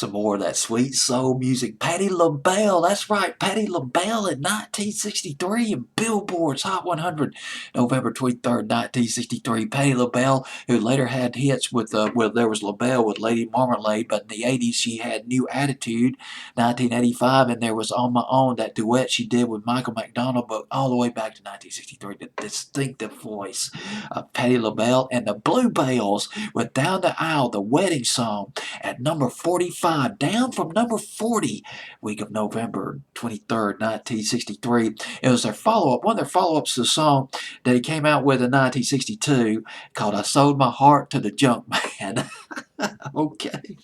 Some more of that sweet soul music. Patti LaBelle, that's right, Patti LaBelle in 1963 in Billboard's Hot 100, November 23rd, 1963. Patti LaBelle, who later had hits with, well, there was LaBelle with Lady Marmalade, but in the 80s she had New Attitude, 1985, and there was On My Own, that duet she did with Michael McDonald, but all the way back to 1963, the distinctive voice of Patti LaBelle and the Bluebells with Down the Aisle, the wedding song, at number 45, down from number 40, week of November 23rd, 1963. It was their follow-up, one of their follow-ups to the song that he came out with in 1962 called I Sold My Heart to the Junk Man. Okay.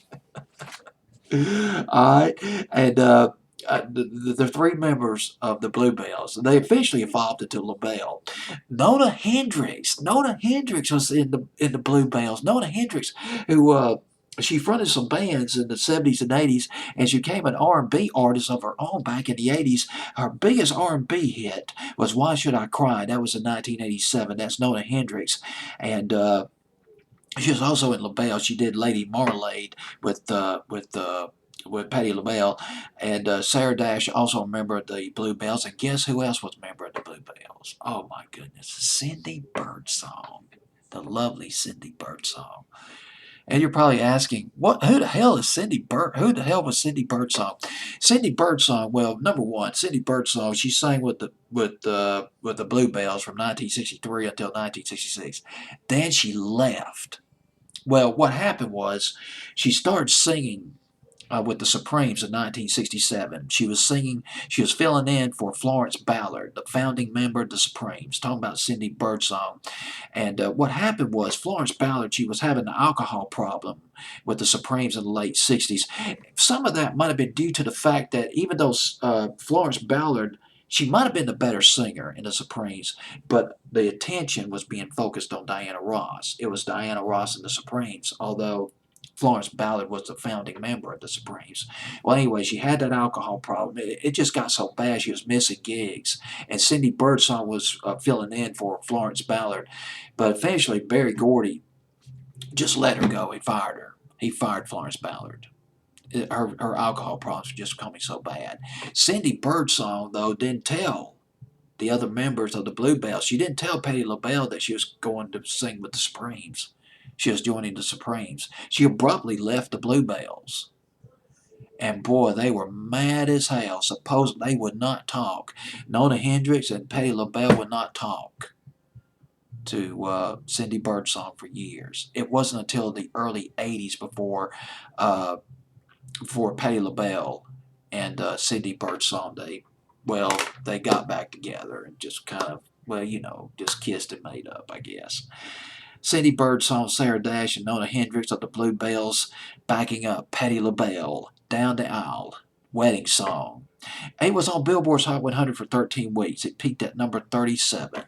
All right. And the three members of the Bluebells, they officially evolved into LaBelle. Nona Hendrix. Nona Hendrix was in the Bluebells. Nona Hendrix, who she fronted some bands in the 70s and 80s, and she became an R&B artist of her own back in the 80s. Her biggest R&B hit was Why Should I Cry? That was in 1987. That's Nona Hendrix. And she was also in LaBelle. She did Lady Marmalade with Patti LaBelle, and Sarah Dash, also a member of the Bluebells. And guess who else was a member of the Bluebells? Oh my goodness, Cindy Birdsong, the lovely Cindy Birdsong. And you're probably asking, what? Who the hell is Cindy Bird? Who the hell was Cindy Birdsong? Cindy Birdsong. Well, number one, Cindy Birdsong. She sang with the Bluebells from 1963 until 1966. Then she left. Well, what happened was she started singing with the Supremes in 1967. She was filling in for Florence Ballard, the founding member of the Supremes, talking about Cindy Birdsong. And what happened was Florence Ballard, she was having an alcohol problem with the Supremes in the late 60s. Some of that might have been due to the fact that even though Florence Ballard, she might have been the better singer in the Supremes, but the attention was being focused on Diana Ross. It was Diana Ross and the Supremes, although Florence Ballard was the founding member of the Supremes. Well, anyway, she had that alcohol problem. It just got so bad she was missing gigs. And Cindy Birdsong was filling in for Florence Ballard. But eventually, Berry Gordy just let her go. He fired her. He fired Florence Ballard. Her alcohol problems were just becoming so bad. Cindy Birdsong, though, didn't tell the other members of the Bluebells. She didn't tell Patti LaBelle that she was going to sing with the Supremes. She was joining the Supremes. She abruptly left the Bluebells. And boy, they were mad as hell. Suppose they would not talk. Nona Hendrix and Patti LaBelle would not talk to Cindy Birdsong for years. It wasn't until the early 80s before Patti LaBelle and Cindy Birdsong, they got back together and just kind of, just kissed and made up, I guess. Cindy Birdsong, Sarah Dash, and Nona Hendrix of the Bluebells backing up Patti LaBelle, Down the Aisle, wedding song. It was on Billboard's Hot 100 for 13 weeks. It peaked at number 37.